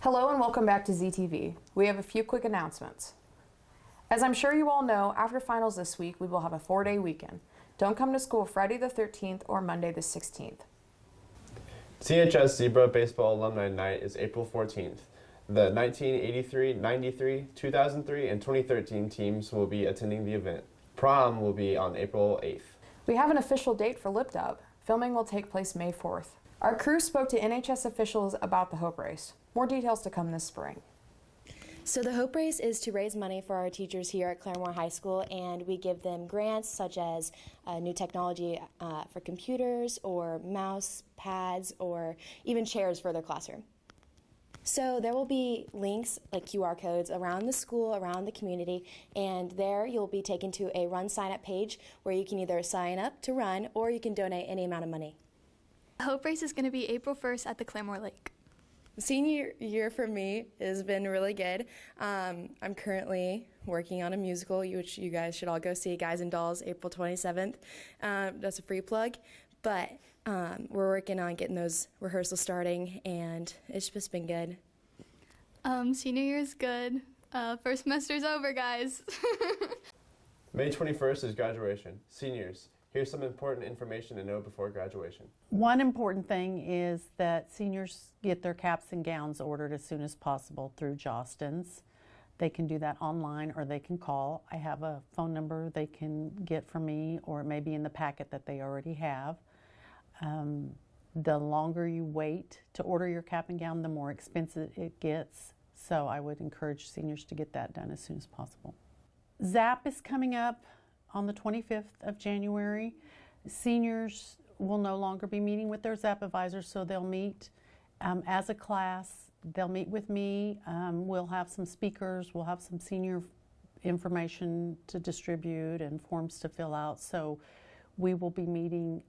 Hello and welcome back to ZTV. We have a few quick announcements. As I'm sure you all know, after finals this week, we will have a 4-day weekend. Don't come to school Friday the 13th or Monday the 16th. CHS Zebra Baseball Alumni Night is April 14th. The 1983, 93, 2003, and 2013 teams will be attending the event. Prom will be on April 8th. We have an official date for Lip Dub. Filming will take place May 4th. Our crew spoke to NHS officials about the Hope Race. More details to come this spring. So the Hope Race is to raise money for our teachers here at Claremore High School, and we give them grants such as new technology for computers or mouse pads or even chairs for their classroom. So there will be links like QR codes around the school, around the community, and there you'll be taken to a run sign-up page where you can either sign up to run or you can donate any amount of money. The Hope Race is going to be April 1st at the Claremore Lake. Senior year for me has been really good. I'm currently working on a musical, which you guys should all go see, Guys and Dolls, April 27th. That's a free plug, but we're working on getting those rehearsals starting, and it's just been good. Senior year is good. First semester's over, guys. May 21st is graduation. Seniors, here's some important information to know before graduation. One important thing is that seniors get their caps and gowns ordered as soon as possible through Jostens. They can do that online or they can call. I have a phone number they can get from me, or it may be in the packet that they already have. The longer you wait to order your cap and gown, the more expensive it gets. So I would encourage seniors to get that done as soon as possible. ZAP is coming up on the 25th of January. Seniors will no longer be meeting with their ZAP advisors, so they'll meet as a class. They'll meet with me. We'll have some speakers. We'll have some senior information to distribute and forms to fill out. So we will be meeting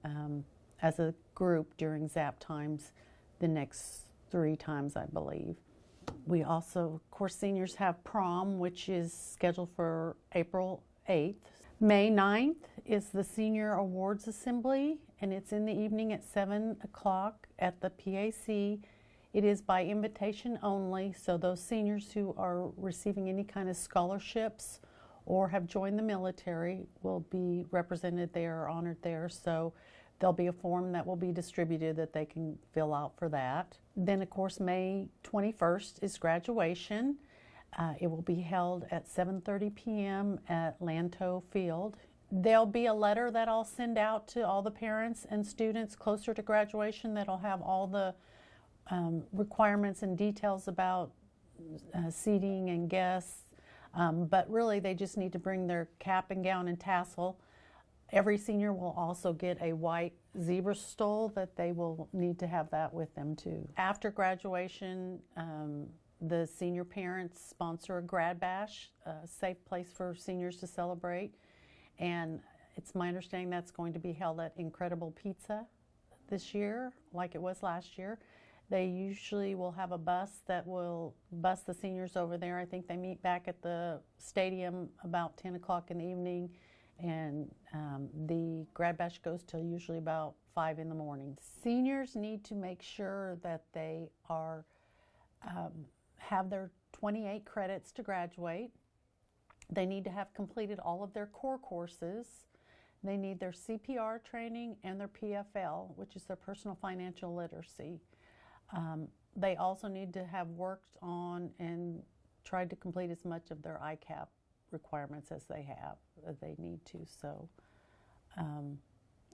as a group during ZAP times the next 3 times, I believe. We also, of course, seniors have prom, which is scheduled for April 8th. May 9th is the Senior Awards Assembly, and it's in the evening at 7 o'clock at the PAC. It is by invitation only, so those seniors who are receiving any kind of scholarships or have joined the military will be represented there or honored there. So there'll be a form that will be distributed that they can fill out for that. Then, of course, May 21st is graduation. It will be held at 7:30 p.m. at Lanto Field. There'll be a letter that I'll send out to all the parents and students closer to graduation that'll have all the requirements and details about seating and guests. But really, they just need to bring their cap and gown and tassel. Every senior will also get a white zebra stole that they will need to have that with them too. After graduation, the senior parents sponsor a grad bash, a safe place for seniors to celebrate. And it's my understanding that's going to be held at Incredible Pizza this year, like it was last year. They usually will have a bus that will bus the seniors over there. I think they meet back at the stadium about 10 o'clock in the evening. And the grad bash goes till usually about 5 in the morning. Seniors need to make sure that they are have their 28 credits to graduate. They need to have completed all of their core courses. They need their CPR training and their PFL, which is their personal financial literacy. They also need to have worked on and tried to complete as much of their ICAP requirements as they need to. So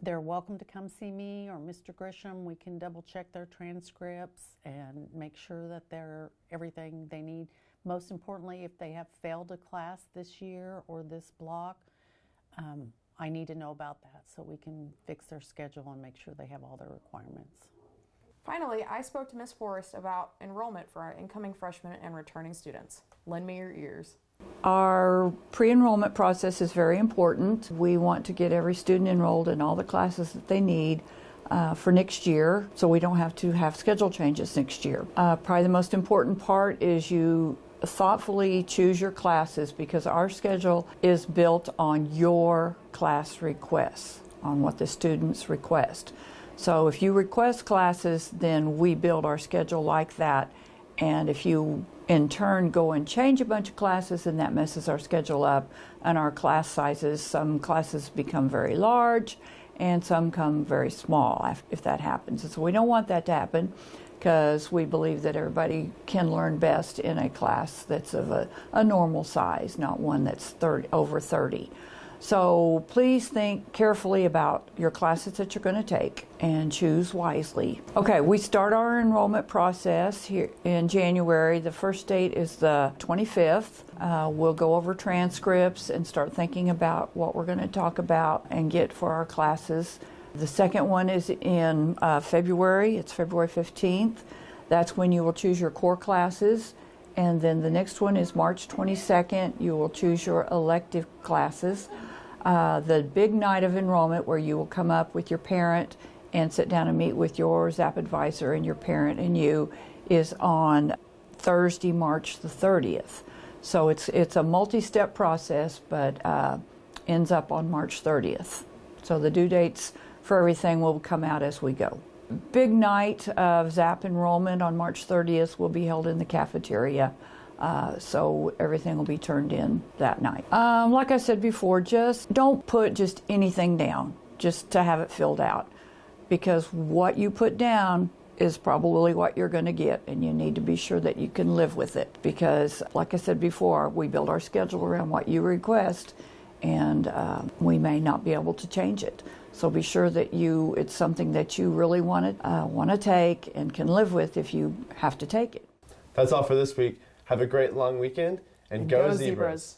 they're welcome to come see me or Mr. Grisham. We can double check their transcripts and make sure that they're everything they need. Most importantly, if they have failed a class this year or this block, I need to know about that so we can fix their schedule and make sure they have all their requirements. Finally, I spoke to Ms. Forrest about enrollment for our incoming freshmen and returning students. Lend me your ears. Our pre-enrollment process is very important. We want to get every student enrolled in all the classes that they need for next year, so we don't have to have schedule changes next year. Probably the most important part is you thoughtfully choose your classes, because our schedule is built on your class requests, on what the students request. So if you request classes, then we build our schedule like that, And if you in turn go and change a bunch of classes, then that messes our schedule up and our class sizes. Some classes become very large and some come very small if that happens. And so we don't want that to happen, because we believe that everybody can learn best in a class that's of a normal size, not one that's over 30. So please think carefully about your classes that you're going to take and choose wisely. Okay, we start our enrollment process here in January. The first date is the 25th. We'll go over transcripts and start thinking about what we're going to talk about and get for our classes. The second one is in February. It's February 15th. That's when you will choose your core classes. And then the next one is March 22nd. You will choose your elective classes. The big night of enrollment, where you will come up with your parent and sit down and meet with your ZAP advisor and your parent and you, is on Thursday, March the 30th. So it's a multi-step process, but ends up on March 30th. So the due dates for everything will come out as we go. Big night of ZAP enrollment on March 30th will be held in the cafeteria. So everything will be turned in that night. Like I said before, just don't put just anything down just to have it filled out, because what you put down is probably what you're going to get, and you need to be sure that you can live with it, because like I said before, we build our schedule around what you request, and we may not be able to change it. So be sure that it's something that you really want to take and can live with if you have to take it. That's all for this week. Have a great long weekend, and go Zebras!